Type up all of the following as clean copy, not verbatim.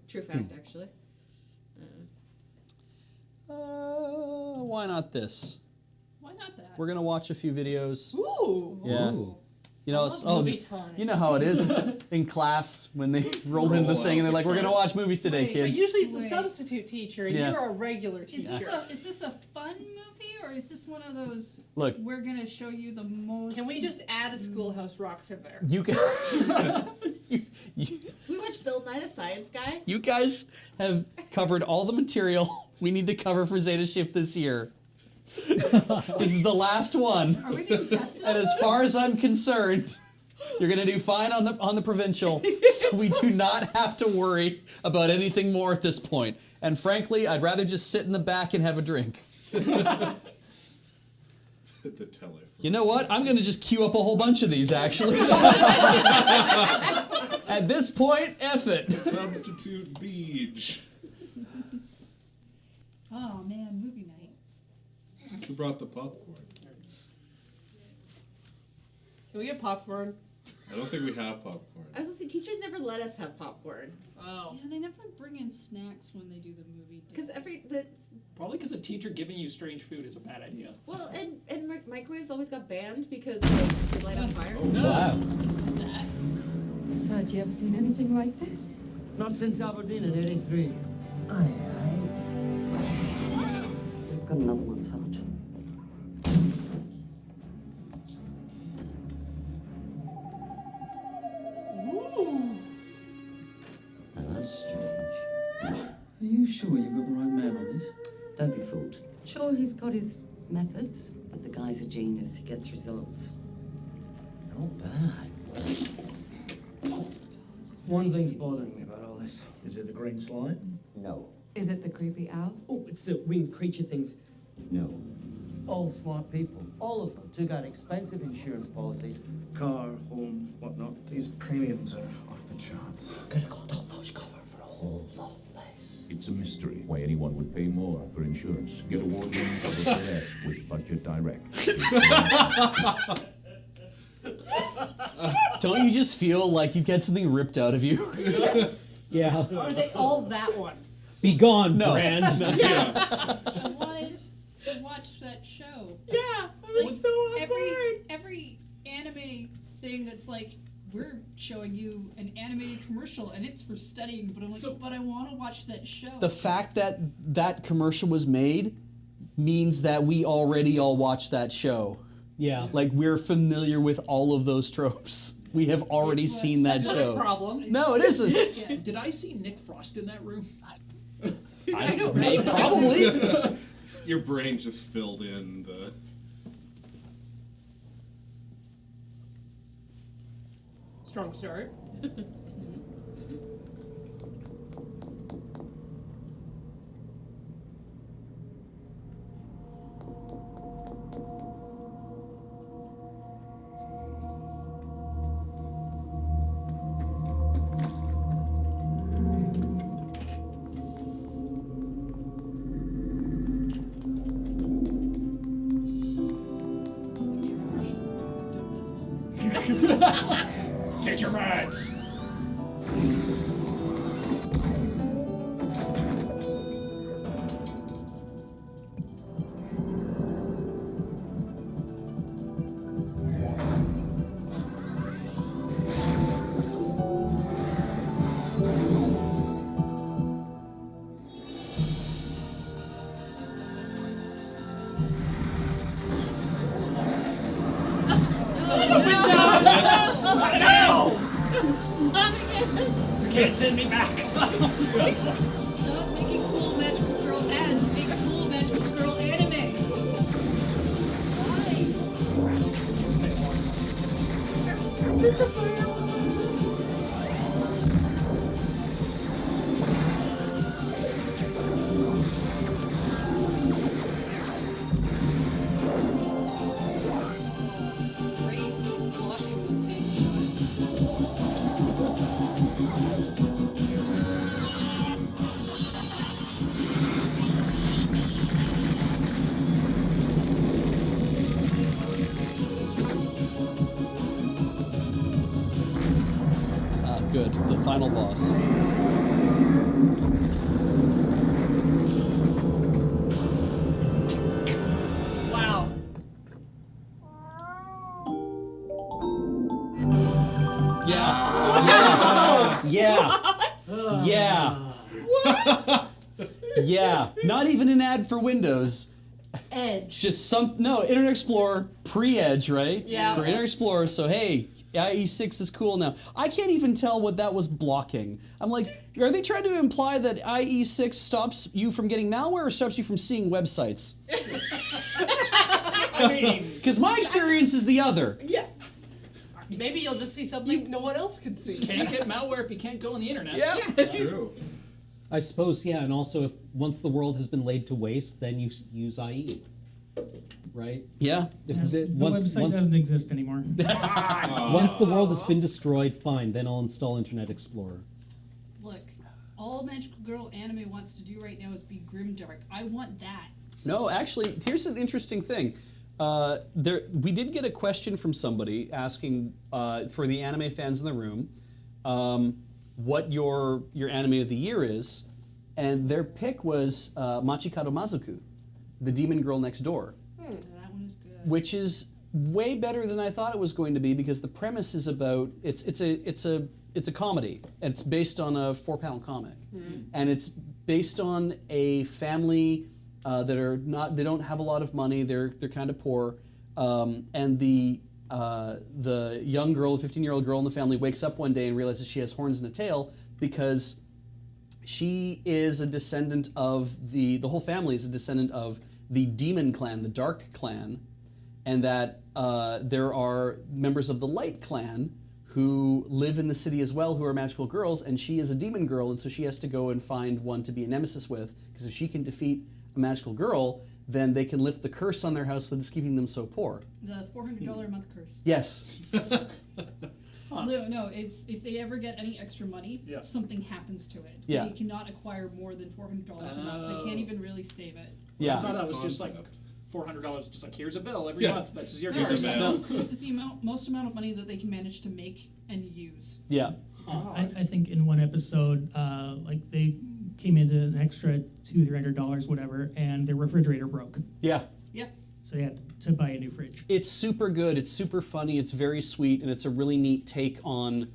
True fact, actually. Why not this? Why not that? We're gonna watch a few videos. Ooh. Yeah. Ooh. You know, I it's love movie time. you know how it is. It's in class when they roll in the thing and they're like, "We're gonna watch movies today, Wait, But kids." usually it's a Wait. substitute teacher, and Yeah. you're a regular teacher. Is this a fun movie or is this one of those? Look. We're gonna show you the most. Can we just add a Schoolhouse Rocks in there? You can. you, We watch Bill Nye the Science Guy. you guys have covered all the material we need to cover for Zeta Shift this year. This is the last one, Are we being tested? and as far as I'm concerned, you're gonna do fine on the provincial. So we do not have to worry about anything more at this point. And frankly, I'd rather just sit in the back and have a drink. The telefilm. You know what? I'm gonna just queue up a whole bunch of these actually. At this point, F it. Substitute beach. Oh man, movie night. Who brought the popcorn? Can we get popcorn? I don't think we have popcorn. I was gonna say, teachers never let us have popcorn. Oh. Yeah, they never bring in snacks when they do the movie. Because day. Probably because a teacher giving you strange food is a bad idea. Well, and microwaves always got banned because they light on fire. Wow. That. So, had you ever seen anything like this? Not since Aberdeen in '83. Aye, aye. We've got another one, Sergeant. Ooh. Now that's strange. Are you sure you've got the right man on this? Don't be fooled. Sure, he's got his methods, but the guy's a genius. He gets results. Not bad. One thing's bothering me about all this. Is it the green slide? No. Is it the creepy owl? Oh, it's the winged creature things. No. All smart people. All of them took out expensive insurance policies. Car, home, whatnot. These premiums are off the charts. Could have got top-notch cover for a whole lot less. It's a mystery why anyone would pay more for insurance. Get award-winning cover for less with Budget Direct. Don't you just feel like you get something ripped out of you? Yeah. Are they all that one? Be gone, No. brand. I wanted to watch that show. Yeah, I was so on board. Every anime thing that's like, we're showing you an animated commercial and it's for studying, but I'm like, but I want to watch that show. The fact that that commercial was made means that we already all watched that show. Yeah. Like, we're familiar with all of those tropes. We have already seen that That's show. not a problem. No, it isn't. Did I see Nick Frost in that room? I know, Hey, right? probably. Your brain just filled in the. Strong start. Take your meds! Can't send me back! Stop making cool magical girl ads. Make cool magical girl anime. Great blocking of page. Good. The final boss. Wow. Yeah. Yeah. Yeah. Yeah. Not even an ad for Windows. Edge. Just Internet Explorer pre-Edge, right? Yeah. For Internet Explorer, so hey, IE6 is cool now. I can't even tell what that was blocking. I'm like, are they trying to imply that IE6 stops you from getting malware or stops you from seeing websites? I mean, Because my experience is the other. Yeah. Maybe you'll just see something no one else can see. can't get malware if you can't go on the internet. Yeah. True. I suppose, yeah, and also if once the world has been laid to waste, then you use IE, right? Yeah. If The website doesn't exist anymore. Once the world has been destroyed, fine, then I'll install Internet Explorer. Look, all Magical Girl anime wants to do right now is be grimdark. I want that. No, actually, here's an interesting thing. We did get a question from somebody asking for the anime fans in the room what your anime of the year is, and their pick was Machikado Mazuku, the demon girl next door, That one is good. which is way better than I thought it was going to be because the premise is about it's a comedy and it's based on a 4-panel comic, and it's based on a family they don't have a lot of money, they're kind of poor, and the young girl, 15-year-old girl in the family wakes up one day and realizes she has horns and a tail because she is a descendant of the whole family is a descendant of the demon clan, the dark clan, and that there are members of the light clan who live in the city as well who are magical girls, and she is a demon girl, and so she has to go and find one to be a nemesis with, because if she can defeat a magical girl, then they can lift the curse on their house that's keeping them so poor. The $400 a month curse. Yes. No, it's if they ever get any extra money, Yeah. something happens to it. Yeah. They cannot acquire more than $400 a month. They can't even really save it. Yeah. I thought that was just like $400, just like here's a bill every Yeah. month. That's your No, gift. this is the most amount of money that they can manage to make and use. Yeah. I think in one episode, like they came into an extra $200-300, whatever, and their refrigerator broke, Yeah. Yeah. so they had to buy a new fridge. It's super good. It's super funny. It's very sweet, and it's a really neat take on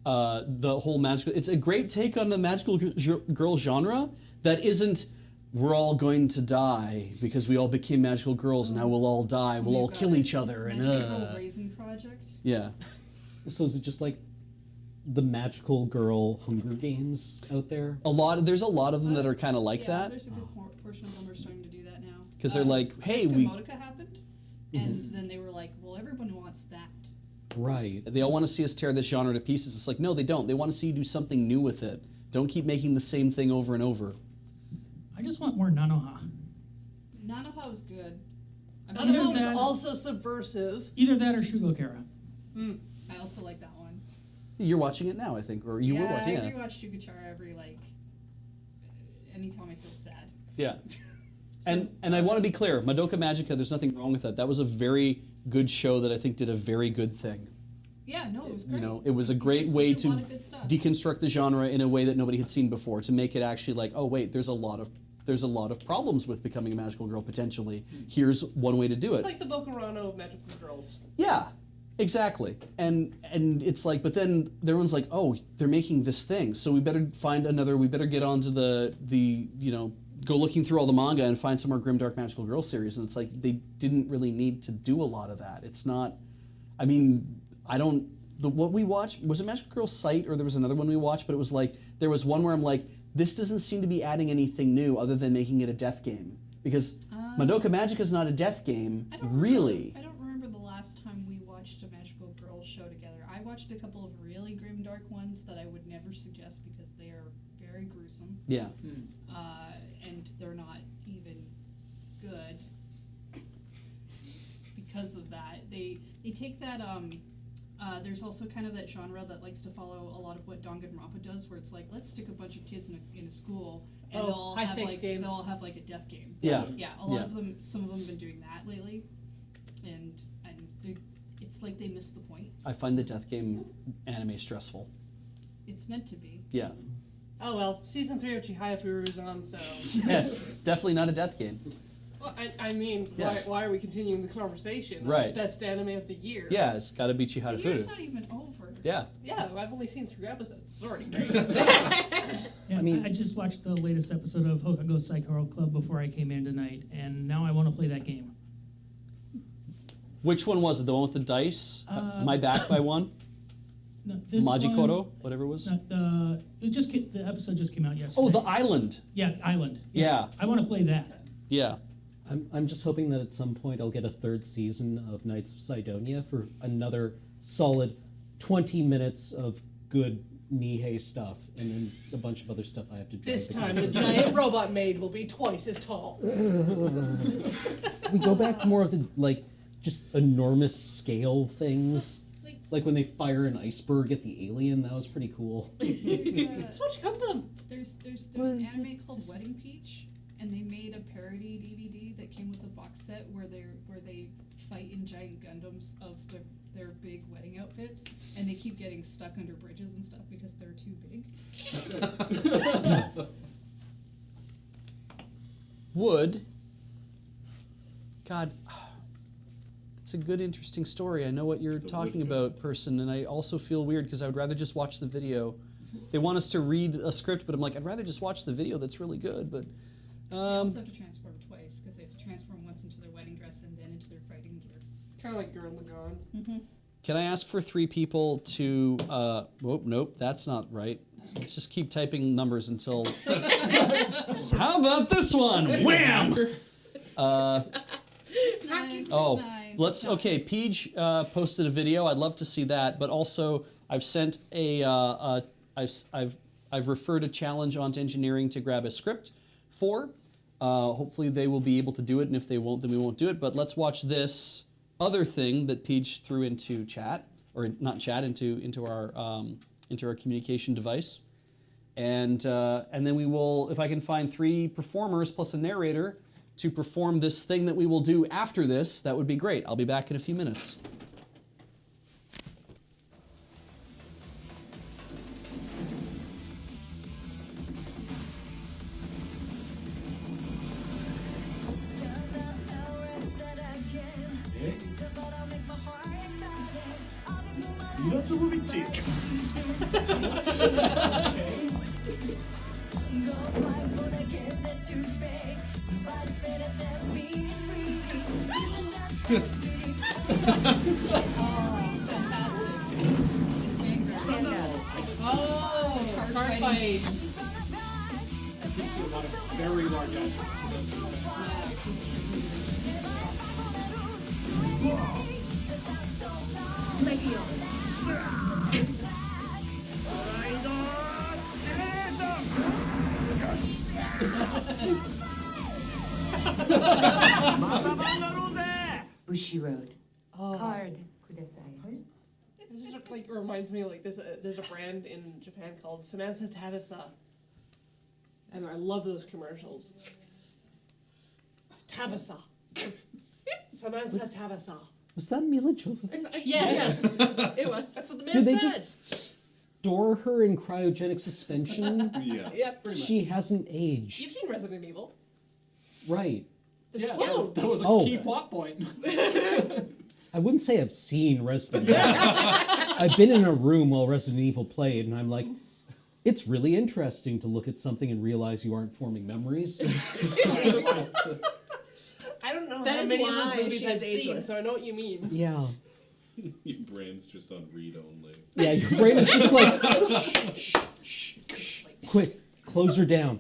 the whole magical. It's a great take on the magical girl genre that isn't. We're all going to die because we all became magical girls, and now we'll all die. We'll all kill each other, and Magical Girl Raising Project. yeah. So is it just like the magical girl Hunger Games out there? There's a lot of them that are kind of like yeah, that there's a good portion of them are starting to do that now. because they're like, hey, we. Demotica happened, and then they were like, well, everyone wants that. Right. They all want to see us tear this genre to pieces. It's like, no, they don't. They want to see you do something new with it. Don't keep making the same thing over and over. I just want more Nanoha. Nanoha was good. I None mean, of them that- was also subversive. Either that or Shugokara. I also like that one. You're watching it now, I think, or you were watching I it. rewatch Shugachara every anytime I feel sad. Yeah. And I want to be clear, Madoka Magica, there's nothing wrong with that. That was a very good show that I think did a very good thing. Yeah, no, it was great. You know, it was a great way did a to lot of good stuff. deconstruct the genre in a way that nobody had seen before, to make it actually like, oh wait, there's a lot of problems with becoming a magical girl potentially. Here's one way to do it. It's like the Bokurano of magical girls. Yeah, exactly. And it's like, but then everyone's like, oh, they're making this thing, so we better find another. We better get onto the go looking through all the manga and find some more grimdark magical girl series. And it's like they didn't really need to do a lot of that. It's not. I mean, I don't. What we watched was it Magical Girl Sight, or there was another one we watched, but it was like there was one where I'm like, this doesn't seem to be adding anything new other than making it a death game, because Madoka Magica is not a death game, really. I don't remember the last time we watched a magical girl show together. I watched a couple of really grimdark ones that I would never suggest because they are very gruesome. Yeah. And they're not even good because of that. They take that there's also kind of that genre that likes to follow a lot of what Danganronpa does, where it's like, let's stick a bunch of kids in a school and they'll all high have stakes like games. they'll all have like a death game. Yeah. Yeah, some of them have been doing that lately, and it's like they missed the point. I find the death game anime stressful. It's meant to be. Yeah. Oh well, season 3 of Chihaya Furu is on, so. Yes, definitely not a death game. Well, I mean, Yeah. why are we continuing the conversation? Right. Best anime of the year. Yeah, it's got to be Chihaya The year's Furu. not even over. Yeah. Yeah, I've only seen 3 episodes. It's already great. Yeah, I just watched the latest episode of Hokago Psycho Club before I came in tonight, and now I want to play that game. Which one was it? The one with the dice? Am I back by one? No, this Majikoro, one, whatever it was. the episode just came out yesterday. Oh, the island. Yeah, Island. Yeah. I want to play that. Yeah. I'm just hoping that at some point I'll get a 3rd season of Knights of Sidonia for another solid 20 minutes of good Nihei stuff, and then a bunch of other stuff I have to do. This time, the giant robot maid will be twice as tall. We go back to more of the, like, just enormous scale things. Like when they fire an iceberg at the alien, that was pretty cool. That's what you come to. There's an anime called Wedding Peach, and they made a parody DVD that came with a box set where they fight in giant Gundams of their big wedding outfits, and they keep getting stuck under bridges and stuff because they're too big. Would. God. It's a good, interesting story. I know what you're talking about, person, and I also feel weird because I would rather just watch the video. They want us to read a script, but I'm like, I'd rather just watch the video that's really good, but... They also have to transform twice because they have to transform once into their wedding dress and then into their fighting gear. Kind of like Gurren Lagann. Mm-hmm. Can I ask for 3 people to... oh, nope, that's not right. Let's just keep typing numbers until... How about this one? Wham! It's nice. Oh, It's nice. let's. Okay, Peach posted a video. I'd love to see that. But also, I've sent a. I've referred a challenge onto engineering to grab a script for. Hopefully, they will be able to do it. And if they won't, then we won't do it. But let's watch this other thing that Peach threw into chat, or not chat, into our communication device. And then we will, if I can find 3 performers plus a narrator to perform this thing that we will do after this, that would be great. I'll be back in a few minutes. Oh, card fight. I did see a lot of very large ads for Bushi Road. Oh. Card kudasai. It just like reminds me like there's a brand in Japan called Samantha Tabasa, and I love those commercials. Tabasa, Samantha Tabasa. Was that Mila Jovovich? Yes, it was. That's what the man Did they said. just store her in cryogenic suspension? Yeah. Yep, pretty much. She hasn't aged. You've seen Resident Evil. Right. There's Yeah, clones. that was a Oh. key plot point. I wouldn't say I've seen Resident Evil. I've been in a room while Resident Evil played, and I'm like, it's really interesting to look at something and realize you aren't forming memories. I don't know That how is many of why those movies she I've is seen, ageless. so I know what you mean. Yeah. Your brain's just on read only. Yeah, your brain is just like, shh, shh, shh, shh. Quick, close her down.